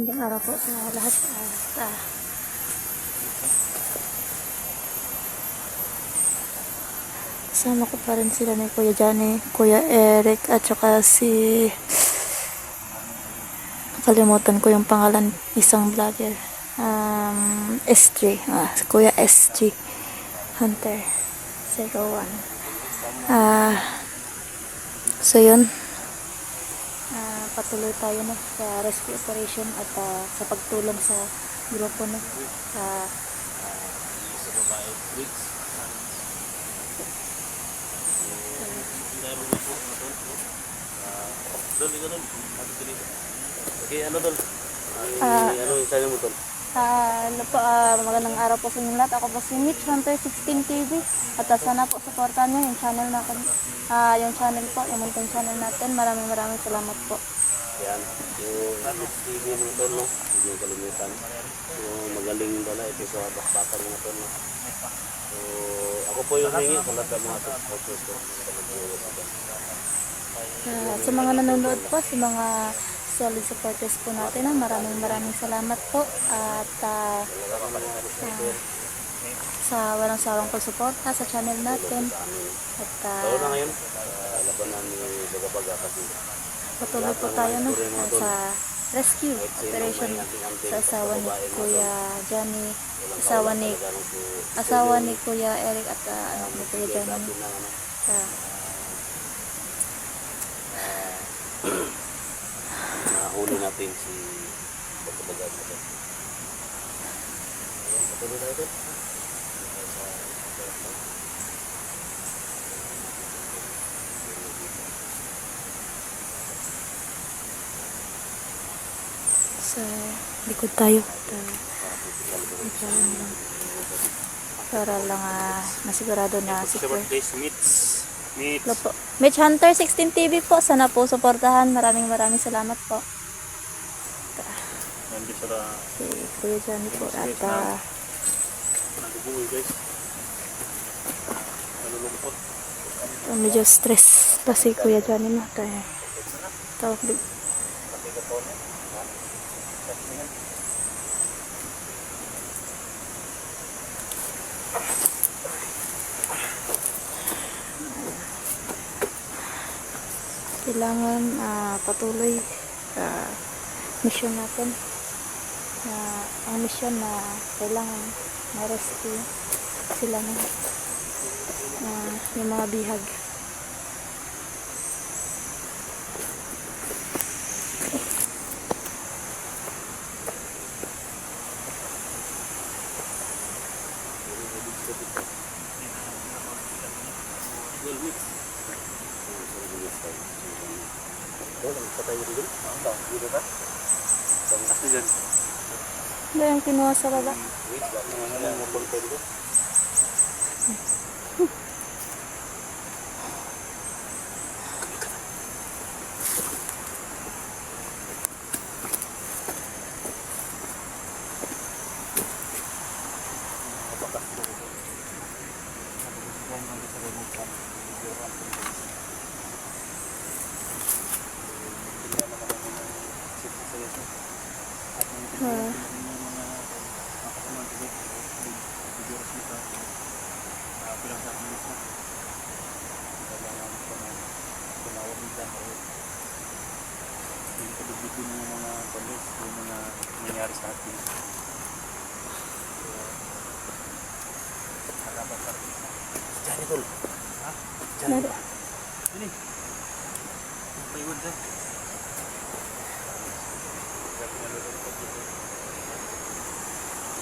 Magandang araw po sa lahat. Kasama ko pa rin sila ni Kuya Johnny, Kuya Eric, at saka si... Nakalimutan ko yung pangalan, isang vlogger. SG. Kuya SG Hunter 01. So yun. Patuloy tayo na sa rescue operation at sa pagtulong sa grupo na magandang araw po sa inyo lahat. Ako po si Mitch Hunter 16 TV at sana po supportan nyo yung channel natin, yung channel po, yung munting channel natin. Maraming salamat po. Yan, yung TV mga tol, no? Hindi yung kalimutan. Yung magaling doon na, ito sa bakbakan mga tol, no? So, ako po yung hingi sa lahat ng mga supporters ko. Sa mga nanonood po, sa mga solid supporters po natin, maraming salamat po. At sa walang sawang pagsuporta sa channel natin. At na ngayon, labanan ni Bagabaga kasi patuloy po tayo sa rescue operation sa asawa ni Kuya Johnny, asawa ni Kuya Eric at anak ni Kuya Johnny. Nahuli natin si Bagabaga. Patuloy tayo ito. Sa likod tayo para lang masigurado na secure. Mitch Hunter 16 TV po, sana po suportahan. Maraming salamat po. Si Kuya Johnny po at medyo stress pa si Kuya Johnny na tawag. Kailangan patuloy mission natin. Ang mission na kailangan ma-rescue sila ng yung mga bihag. Ano yung kinuha sa baba? nangyari sa atin. Diyan tol. Ha? Diyan. Ini. Paiwan dyan.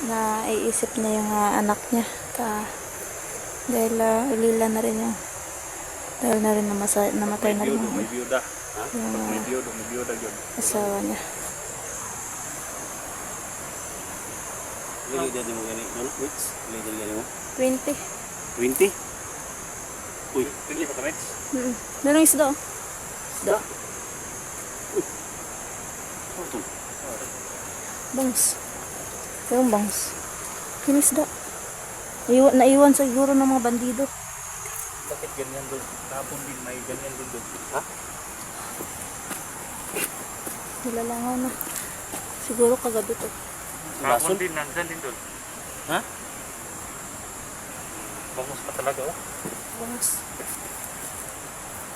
Naiisip na yung anak niya dahil ulila na rin yung dahil na rin namatay na rin yung asawa niya. Ilang edad mo gani? Which? Ilang edad gani mo? 20. 20? Uy, 20 pa ka, Meron isda. Isda. Uy. Ano ito? Bangs. Yung bangs. Yung isda. Naiwan siguro ng mga bandido. Bakit ganyan doon? Tapon din may ganyan doon. Ha? Nilalangaw na. Si Siguro kagabi to. Lason? Kahapon din, nandyan din doon. Ha? Bangus pa talaga oh. Bangus.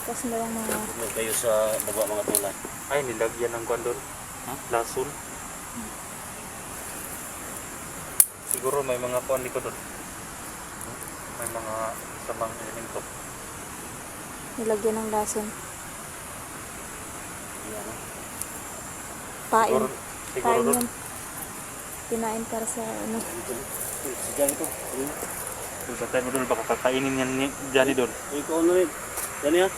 Tapos merong mga Huwag kayo sa baba mga tulad. Ay, nilagyan ng kwan doon. Ha? Lason. Siguro may mga kwan ko doon. May mga samang elemento. nilagyan ng lason. Yan. Pain. Siguro, siguro Pain doon. yun. Kinain para sa ano. Sigang ito. Kung sa tayo doon, baka kakainin yan ni Johnny doon. Ikaw na rin. Yan ya.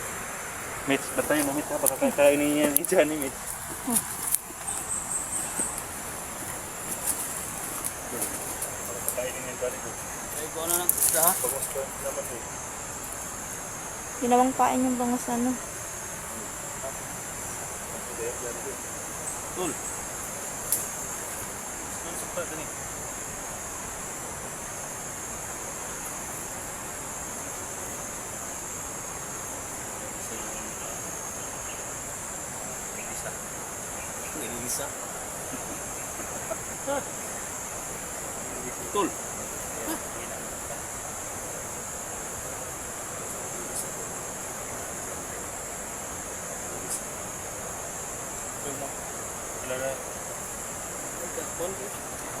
Mitch, batay mo Mitch ha, baka kakainin yan ni Johnny Mitch. Baka kakainin yan Johnny doon. Ikaw na lang. Isa ha? Bangus pa naman eh. Ginawang pain yung bangus ano. Tul. Sumpah doon eh. Nilisa. Tul.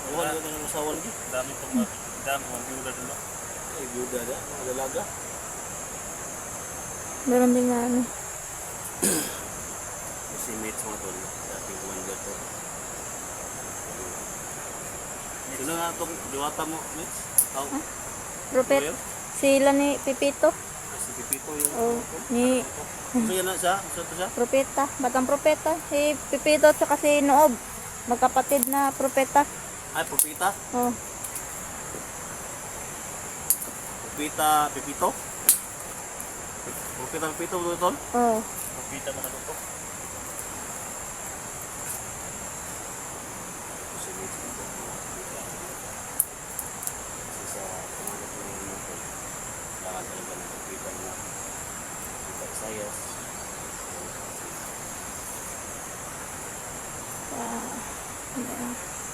Wala ka ng usawa lagi. Dami itong dami mga biuda doon. Ay, buda na. Mga dalaga. Meron din na ano. Si mates mga tol. Dating commander to. Sino nga itong diwata mo, mates? Tao? Propet. Sila ni Pipito. Si Pipito yung... Oh, ni Ito yan na siya? Ito siya? Propeta. Batang propeta. Si Pipito at saka si Noob. Magkapatid na propeta. Ay, Pupita? Oh. Pupita, Pipito? Pupita, Pipito, tol? Oh. Pagkita mo na doon po. Si mates mo ito. Kasi sa pangalat mo yung mga tol. Kailangan talaga ng Pupita mo. Pupita Isayas.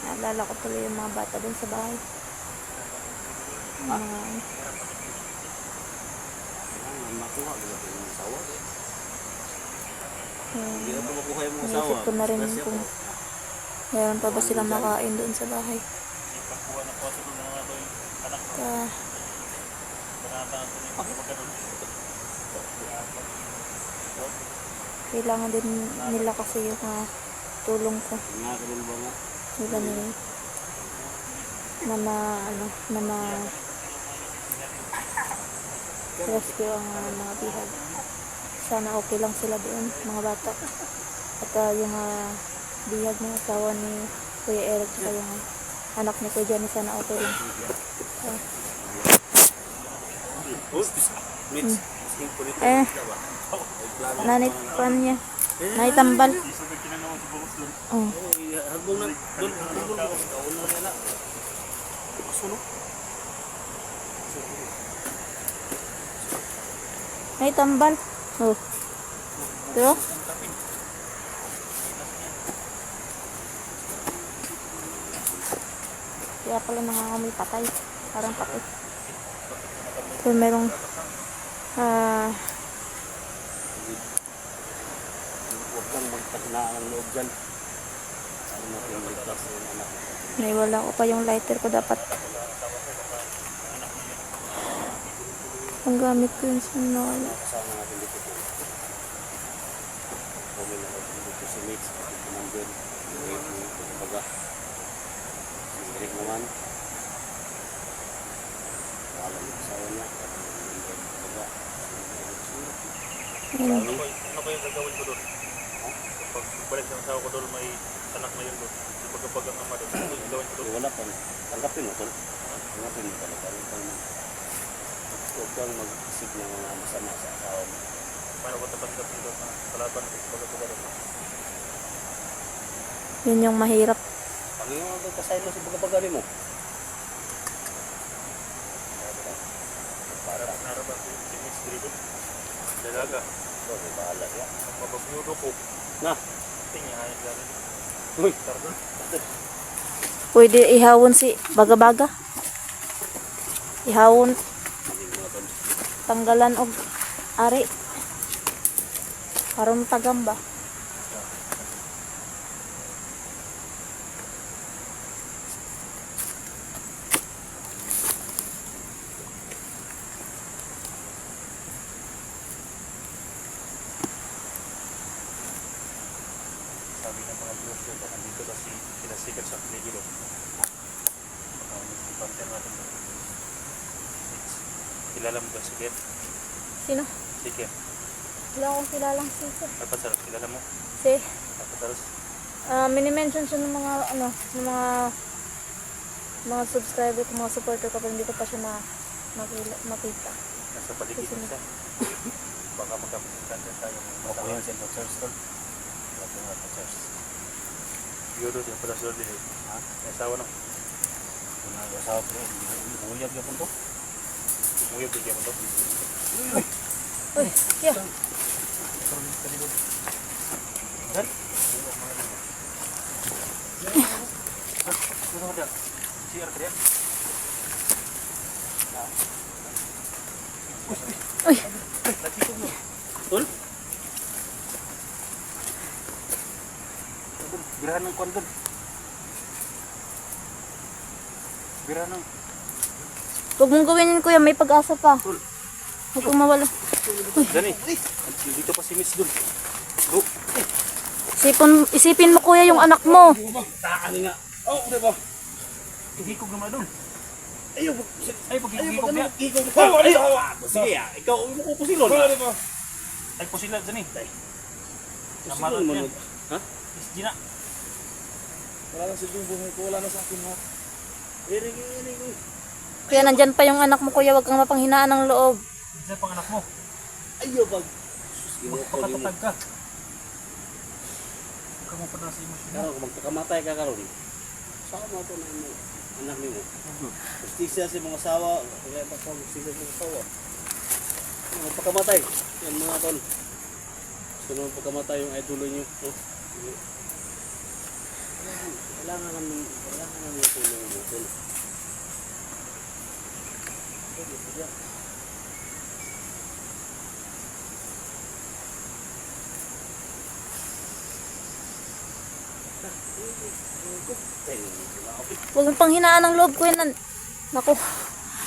Naalala ko tuloy yung mga bata dun sa bahay. Mga Ang makuha, wala ko yung asawa. Hindi yung na ito makuha yung mga Naisip asawa. ko na rin Stress kung ako. meron pa ba silang makain doon sa bahay. Ipagkuha ng kwaso doon ng mga doon. Anak mo. Ah, Panatang ko yung pagkakadon. kailangan din nila kasi yung tulong ko. Nga, ganun ba nga? Nila ni na rescue ang mga bihag. Sana okay lang sila doon, mga bata. At yung bihag ng asawa ni Kuya Eric at yung anak ni Kuya Johnny, sana okay lang. Mitch, sing po nito. Eh, Diba? May plano. nanitpan niya. Naitambal. Sabi kinanawa sa bangus doon. Oh. Ay, hagbong na. Doon, hagbong na. Kaon na nila. Masunog. Naitambal. Oh. Diba? Kaya pala nangangamoy patay. Parang patay. So, merong Huwag kang magtagnaan ng loob dyan. Ano natin ligtas yung anak. naiwala ko pa yung lighter ko dapat. Ang gamit ko yun sa nawala. Kasama natin dito po. Kami na natin dito si Mitch. Ating commander. Yung baga. Si Eric naman. Wala yung asawa niya. Yung baga. Ayun. Ano ba yung gagawin ko doon? Kapag balik ng asawa ko doon, may anak na yun doon. Pagkapag ang ama doon, ano yung gawin ko doon? Wala pa. Tanggapin mo tol. Tanggapin mo talaga. Huwag kang mag-isip ng mga masama sa asawa mo. Paano ko tatanggap nito na kalaban ko pagkapag doon? Yun yung mahirap. Panginoon ang kasaylo sa pagkapagari mo. Para naraban ko yung teammates driven. Dalaga. So, may bahala siya. Ang mabagnudo ko. Na, Tingnan, hayag gano'n. Uy, Pwede ihawon si baga-baga. Ihawon, tanggalan og ari. Karon tagam ba? Sabi ng mga viewers ko, baka dito kasi pinasikat sa paligid. Baka ipanter natin doon. Kilala mo ba si Ken? Sino? Si Ken. Wala akong kilalang sito. Kapasaros, kilala mo? Si, Kapasaros. mini-mention siya ng mga, ano, ng mga subscriber ko, mga supporter ko, pero hindi ko pa siya makita. Nasa paligid mo siya. Baka magkapitan din tayo. ako yan sa church to. Ako nga sa church. Yun yung pala sila din. Ha? May asawa na. Kung nag-asawa ko, bumuyag niya po to. Umuyog bigyan mo to. Uy, yeah. Dan? Ano dia? CR ka dia? Uy, Tol? Birahan ng kwan doon. Birahan ng... huwag mong gawin yun, kuya, may pag-asa pa. Huwag kong mawala. Dani, dito pa si Miss doon. Go. Isipin mo, kuya, yung anak mo. Takani nga. Oh, di ba? Hihikog naman doon. Ayaw, Ay, pag hihikog niya. sige ah, ikaw, mo ko pusilon. Ay, po sila, Dani. Pusilon mo. yan. Ha? Is Gina. Wala na si buhay ko, wala na sa akin ha. Irig. Kaya nandyan pa yung anak mo, kuya, huwag kang mapanghinaan ng loob. Isa pang anak mo. Ayaw, pag... Magpakatatag ka. Huwag ka mo pa sa emosyon. Karon kung magpakamatay ka karon. Saka mo ito na yung anak niyo. Justisya sa mga asawa, kaya pa sa justisya sa mga asawa. Magpakamatay. Yan mga tol. Gusto naman pagkamatay yung idolo niyo. No? Kailangan namin yung tulong mo. Tol. Huwag mong panghinaan ng loob, kuya. Naku,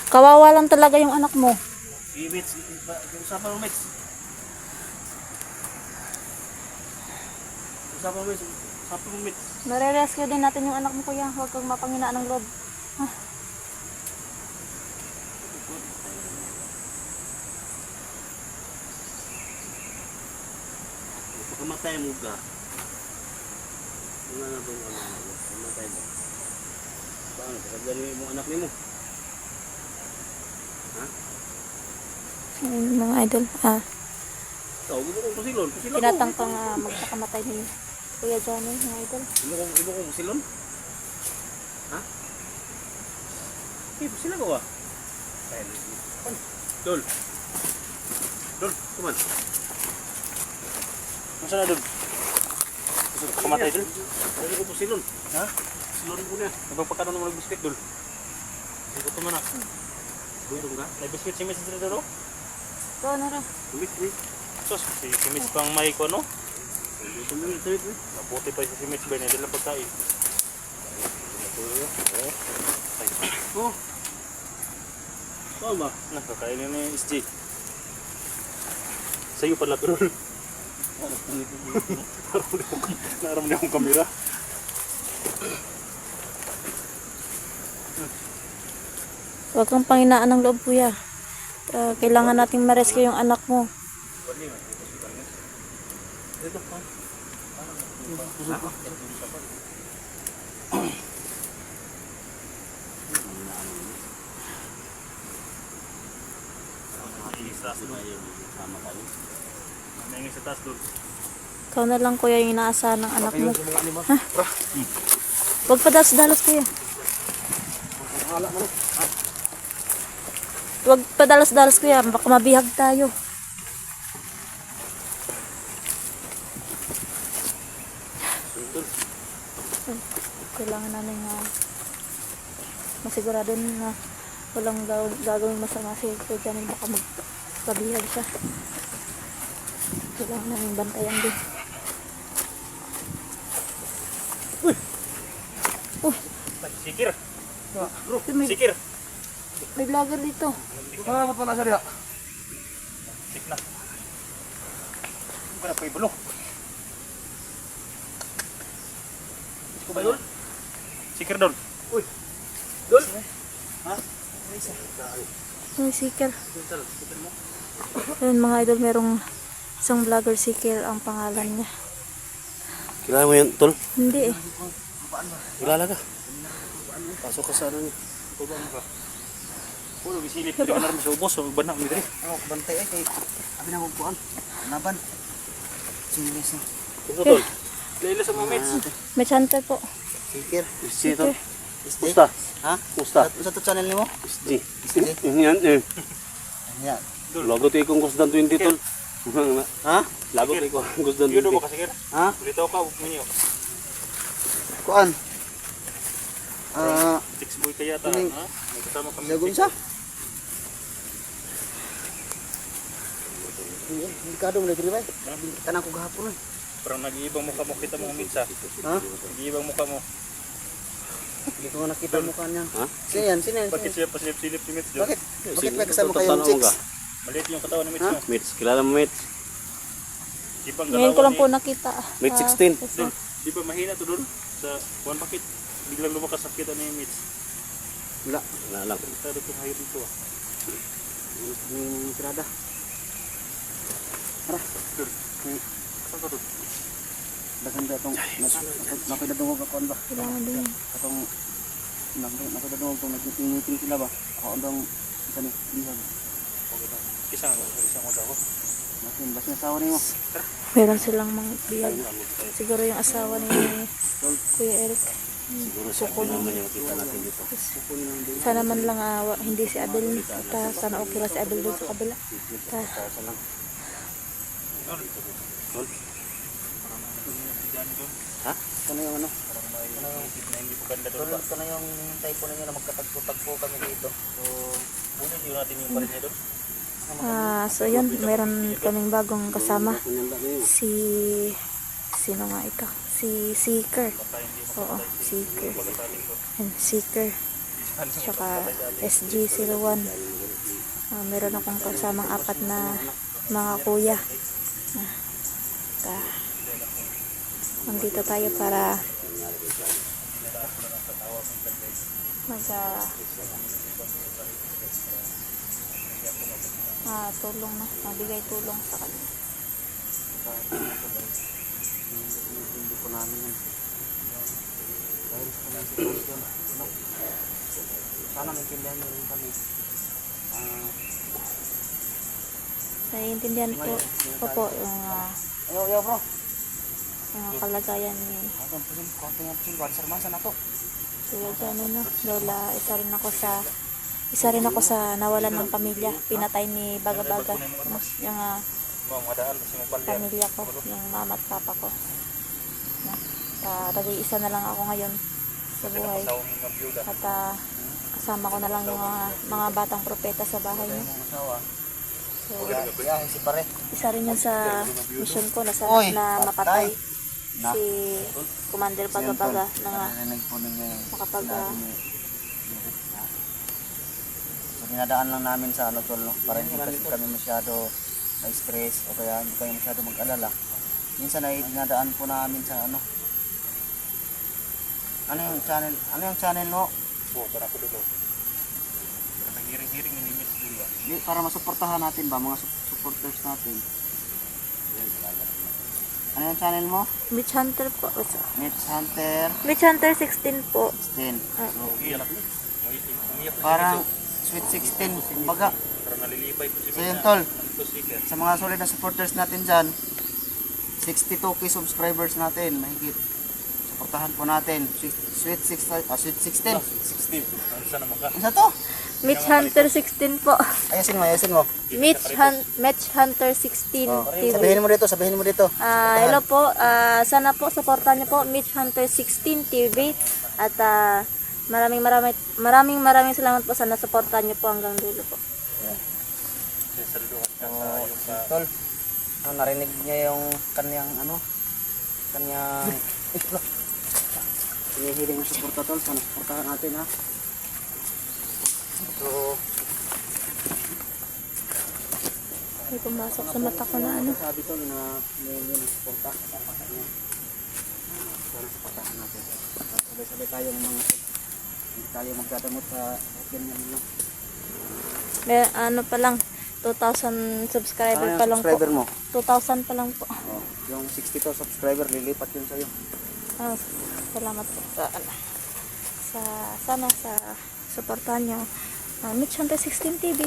kawawa lang talaga yung anak mo. Si Mitch, usapan mo Mitch. Usapan mo Mitch. Nare-rescue din natin yung anak mo, kuya. Huwag kang mapanghinaan ng loob. Pagkamatay mo ka. Wala na itong ano. Pagkamatay mo. Paano? Kasagdan mo anak ni mo. Ha? Ayun, mga idol. Ikaw, gusto kong pusilon. Pusilon ko. Tinatang pang magpakamatay ni Kuya Johnny, mga idol. Ibo kong pusilon? Ha? Eh, pusilon ko ba? Dol. Dol, kuman. Masa na doon? Gusto ko kamatay doon? Dali ko pusilon. Ha? Pusilon ko niya. Nagpagpakano naman ng biskuit doon? Hindi ko tumanak. Dudong ka? May biskuit si Miss dito doon? Ikaw na rin. Tumit, tumit. Sos, si Miss pang may ko, no? Tumit, tumit. Mabuti pa si Miss ba niya, hindi lang pagkain. Oh. Saan ba? Nakakainin na yung SG. Sa'yo pala, pero naram niya akong kamera. Huwag kang panghinaan ng loob, kuya. Kailangan nating ma-rescue yung anak mo. Sama kayo. May sa taas doon. Ikaw na lang, kuya, yung inaasahan ng anak mo. Ha? Huwag pa dalos-dalos, kuya. Huwag pa dalos-dalos, kuya. Baka mabihag tayo. kailangan namin masigurado na walang gagawin masama si Kuya Janel, baka magpabihag siya. Kailangan namin bantayan din. Sikir. May, Sikir. may vlogger dito. Salamat pala sa diha. Sik na. Ano na po ibulo? Ito ba yun? Sikir doon. Uy. Dol. May seeker. Ayun mga idol, merong isang vlogger, seeker ang pangalan niya. Kilala mo yan, tol? Hindi eh. Kilala ka? Pasok ka sa ano niya. Pulo, bisilip. Hindi ka na rin sa ubos. So, banak mo dito. Ako bantay ay kay abi na kuan. Naban. Sinis na. Ito, tol. Laila sa mga mates. May hunter po. Sikir. SG, tol. Musta? Ha? Musta? Sa to channel nimo? SG. Yan, eh. Yan. Lago tayo kung Gusdan 20, tol. Ha? Lago tayo kung Gusdan Yun 20. ba ka, Sikir? Ha? Dito ka, minyo. Kuan. 6 boy kaya ta. Ini- Ha? May kasama kami. Lagun sa. Hindi ka dong lagi ba? Kanang ko gahapon eh. Parang nag-iibang mukha mo. Kita mo mitsa. Ha? Nag-iibang mukha mo. Hindi ko nga nakita mukha niya. Ha? Sino yan? Sino yan? Bakit siya pasilip-silip si Mitch doon? Bakit? Bakit may kasama Tol, kayong tanong mo chicks? ka? Maliit yung katawan ni Mitch Ha? mo. Mitch, kilala mo Mitch? Di ba ang Ngayon ko lang po galawan nakita. May 16. Doon, di ba mahina to doon? Sa one bucket. Biglang lumakas ang kita ni Mitch. Wala. Wala lang. Tado ko hayo dito ah. Yung tirada. Tara. Doon. Saan ka doon? Dagan ba itong nakidadungog ako ba? Kailangan din. Atong nakidadungog itong nag-meeting sila ba? Ako andang kani bihag. Isang mo daw. Natin bas na asawa nimo. Meron silang mga bihag. Siguro yung asawa ni Kuya Eric. Siguro sa akin naman yung kita natin dito. Sana man lang hindi si Abel. At sana okay lang si Abel doon sa kabila. Sa lang. Tol? Ha? Ito na yung ano? Isip na hindi po ganda doon ba? Ito na yung typo na nyo na magkatagpo-tagpo kami dito. So, ulit yun natin yung barin niya doon. So yun, meron kaming bagong kasama. Kunyanda na yun. Sino nga ito? Si Seeker. Oo, Seeker. And Seeker. Tsaka SG01. Meron akong kasamang 4 na mga kuya. Nandito tayo para tulong na, mabigay tulong sa kanila. Hindi po namin yun. Dahil sa kanyang sitwasyon. Ano? Sana maintindihan nyo rin kami. Naiintindihan po yung Ayaw bro. kalagayan ni Atong pusin, konti nga pusin. One sarmasa na to. Kuya Janel, no? Lola, isa rin ako sa nawalan ng pamilya. Pinatay ni Baga-Baga. Yung Mga madaan kasi mo palya. pamilya ko, yung mama at papa ko. Nag-iisa na lang ako ngayon sa buhay. Sa mga byuda. At kasama ko na lang yung mga batang propeta sa bahay niyo. Yung asawa. So, Yahin si pare. isa rin yun sa mission ko na Oy, na mapatay Na. si Commander Baga-Baga na nga Narinig po ninyo yung makapag sinabi ni Eric na. So dinadaan lang namin sa ano tol, no? Para hindi kasi kami masyado na-stress o kaya hindi kayo masyado mag-alala. Minsan ay dinadaan po namin sa ano. Ano yung channel no? Oo, para ko doon. Naghiring-hiring ni Mitch doon ba? Para masuportahan natin ba mga supporters natin. Ano yung channel mo? Mitch Hunter po. Mitch Hunter Mitch Hunter 16 po. 16. Iyan ako. Umiyak ko Parang Sweet 16 kumbaga. Parang nalilipay ko si So Mitch. yun tol, Ito siker. sa mga solid na supporters natin dyan, 62k subscribers natin, mahigit. Suportahan po natin. Sweet 16. 16. Ano saan naman ka? Isa to? Mitch Hunter 16 po. Ayusin mo, ayusin mo. Mitch Hunter 16 Oh, TV. sabihin mo dito. Hello po. Sana po supportan niyo po Mitch Hunter 16 TV at maraming salamat po, sana supportan niyo po hanggang dulo po. Saluduhan ka So, sa iyong tol, narinig niya yung kanyang hinihiling na suporta, tol. Sana suportahan natin, ha. So, May pumasok sa mata ko na ano. sabi, tol, na hinihiling na suporta. Sana suportahan natin. Sabay-sabay tayo ng mga hindi tayo magdadamot sa ganyan lang. May ano pa lang, 2,000 subscriber Ano pa yung lang po. subscriber mo? 2,000 pa lang po. Oh, yung 62 subscriber, lilipat yun sa'yo. Salamat po sa suportahan nyo. Mitch Hunter 16 TV.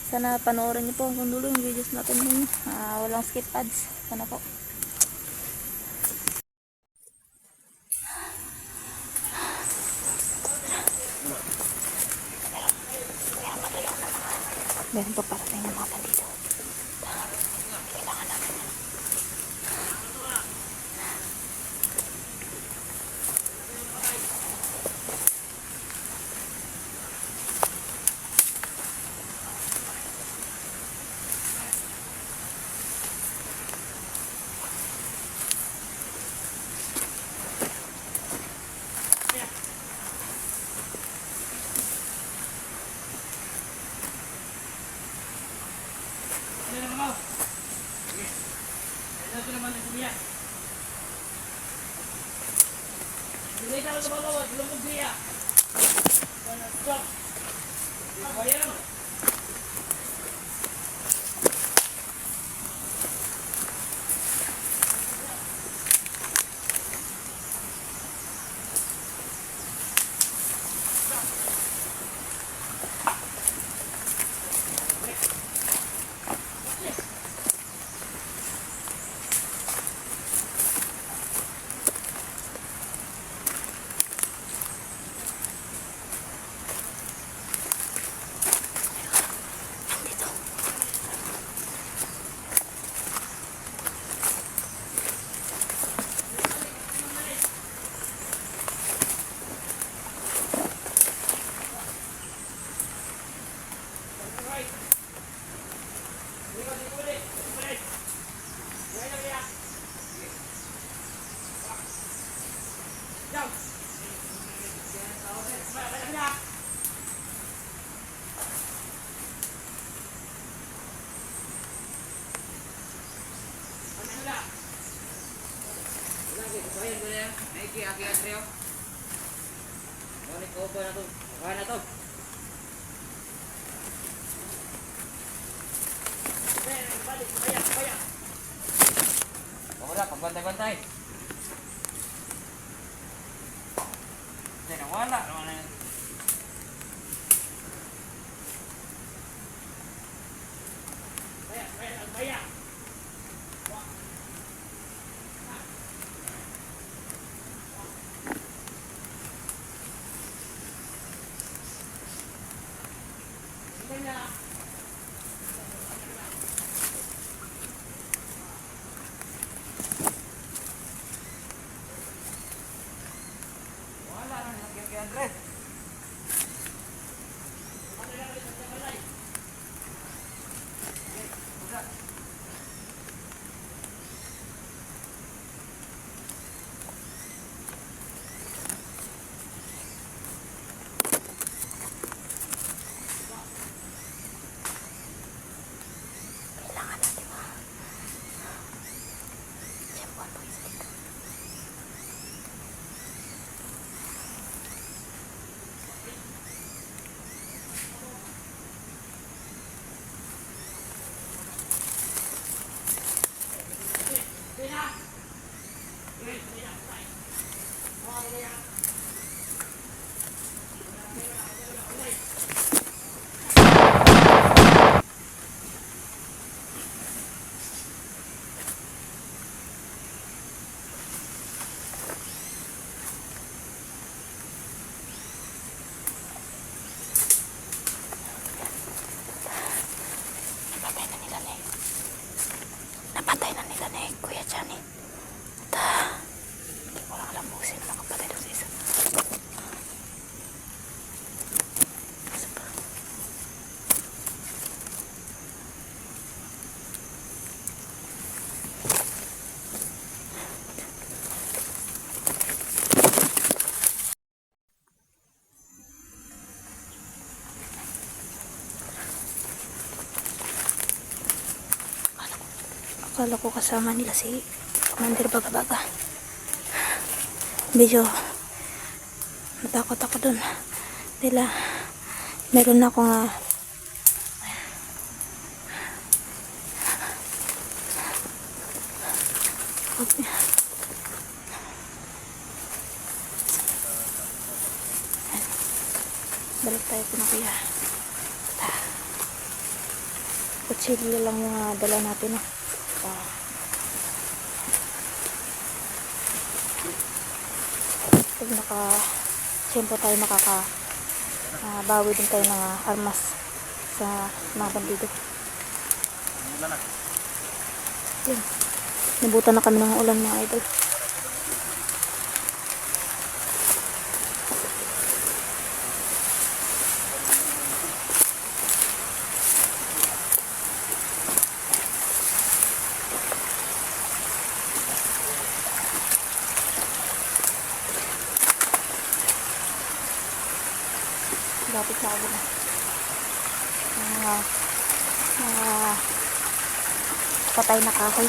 Sana panoorin niyo po hanggang dulo yung videos natin din. Walang skip ads. Sana po. Meron pa parating ng mga bandito. Kailangan namin. Wala, pagbantay-bantay. Hindi na wala. Akala ko kasama nila si Commander Bagabaga. Medyo natakot ako dun. Dahil meron na akong balik tayo po na kuya. Kutsilyo lang yung dala natin. Pag siyempre tayo bawi din tayo ng armas sa mga bandido. Yan. Nabutan na kami ng ulan mga idol. Lapit na ako na. Mga patay na kahoy.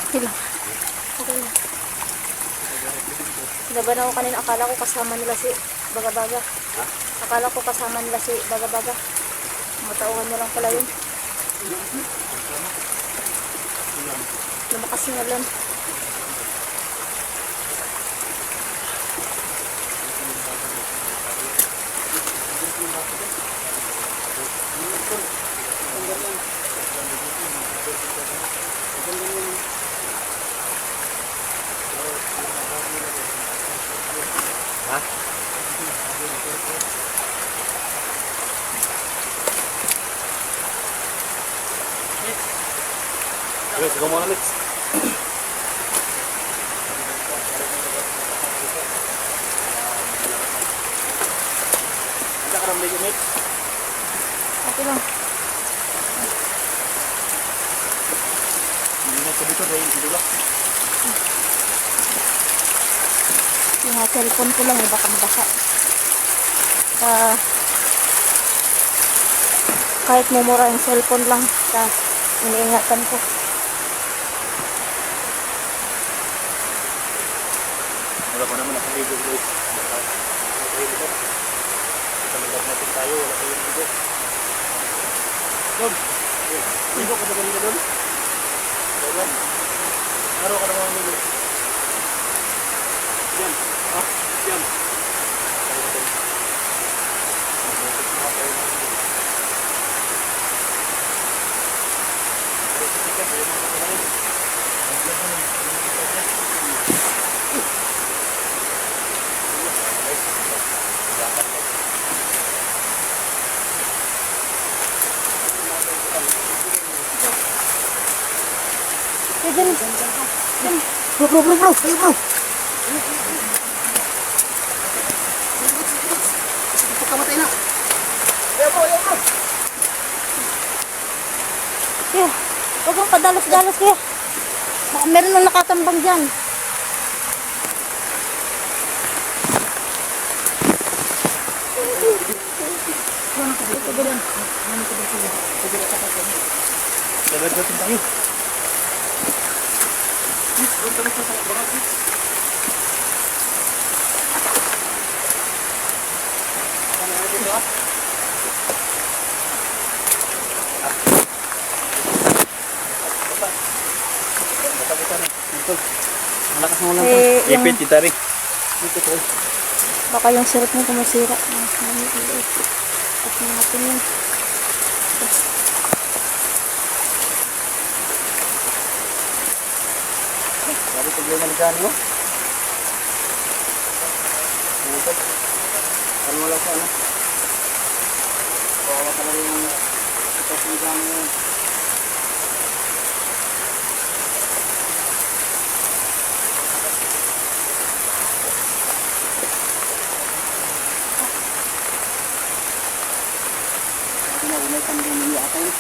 Okay lang. Okay lang. Laban ako kanina. Akala ko kasama nila si Bagabaga. Akala ko kasama nila si Bagabaga. Matauhan niya lang pala yun. Lumakas yung alam. Okay, sigaw mo na, Mix. Anda ka rin medyo, Mix. Okay lang. Hindi na ito dito, dahil dito lang. Yung cellphone ko lang, baka mabasa. Kahit mumura yung cellphone lang, iniingatan ko. Wala pa naman nakaligo, guys. Nakaligo. Kamandag natin tayo, wala pa yung ligo. Doon. Ligo ka na ba ligo doon? Doon. Araw ka na mga ligo. Yan. Yan. Bro. Ayo bro. Kamatay na. Kaya, huwag kang padalas-dalas kaya. Baka meron nang nakatambang dyan. Nagagatin tayo. Malakas mo lang. Eh, yung, Ipit kita rin. baka yung syrup mo kumasira. At natin yun. Sabi ko yung maligan mo. Ano mo lang sa ano? Kawawa ka na rin yung maligan mo. Unay kami din yung yata yun.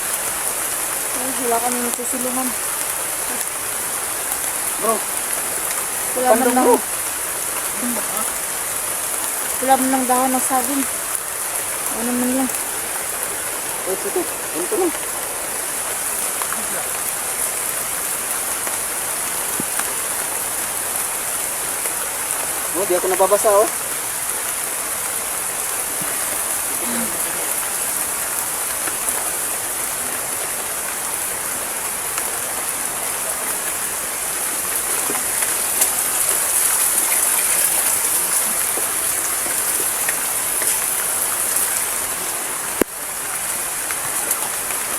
Ay, wala kami nagsisilungan. Bro, Wala man lang. Wala man lang dahon ng saging. Ano man lang. ito. Ito lang. Oh, di ako nababasa oh.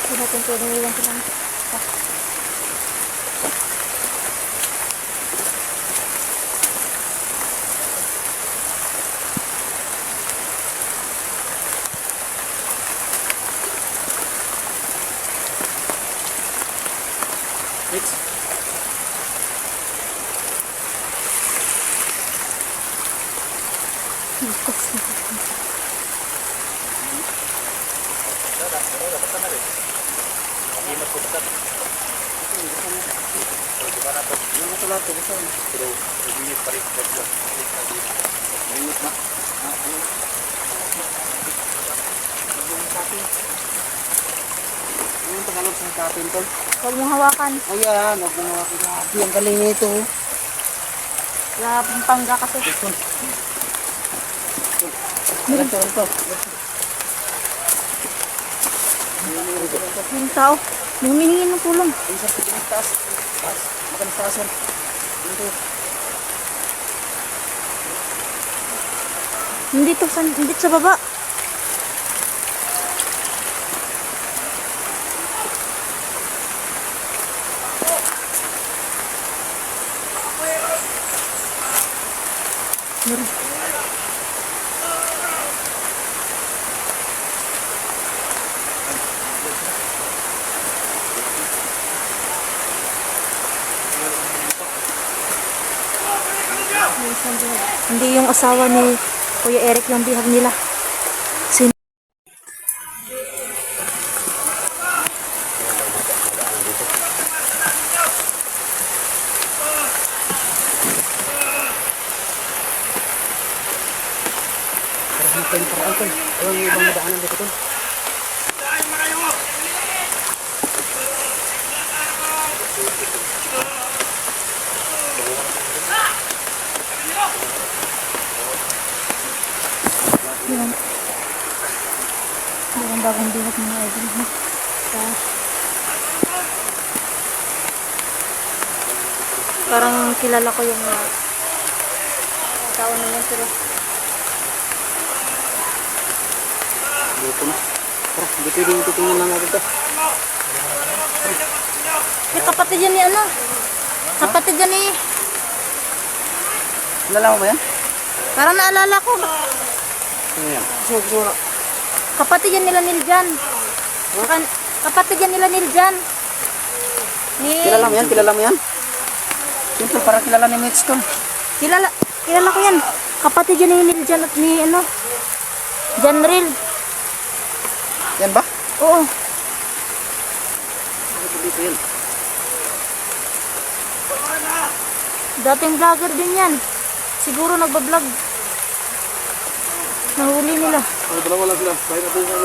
Hindi natin pwedeng iwan ko lang. It's yung matulat ko sa ano. Pero magbinit pa rin. Ayun ba? Ano yung Tagalog sa kapin tol? Huwag mong hawakan. Ayan, huwag mo nga kinabi. Ang galing nito. Wala pang pangga kasi. Ito. Yung tao, humihingi ng tulong. Ay, sa piling taas. Taas. Makan taas yan. Dito. Hindi sa baba. Hindi yung asawa ni Kuya Eric yung bihag nila. Sin Parang tol. Ayun, yung ibang madaanan dito tol. Yan. Yan ang bagong bihag mga idol. Parang kilala ko yung tao na yan pero Dito na. Tara, hindi pwedeng titingnan lang agad to. eh, kapatid yan ni ano? Kapatid yan ni Kilala mo ba yan? parang naalala ko. Sino yan? Sura. Kapatid yan nila Niljan. Kapatid yan nila Niljan. Kilala mo yan? Kilala mo yan? Siyempre, parang kilala ni Mitch tol. Kilala ko yan. Kapatid yan ni Niljan at ni ano? Janril. Yan ba? Oo. Dito yan. Dating vlogger din yan. Siguro nagbablog. Nahuli nila. Dalawa lang sila. Bahay natin sa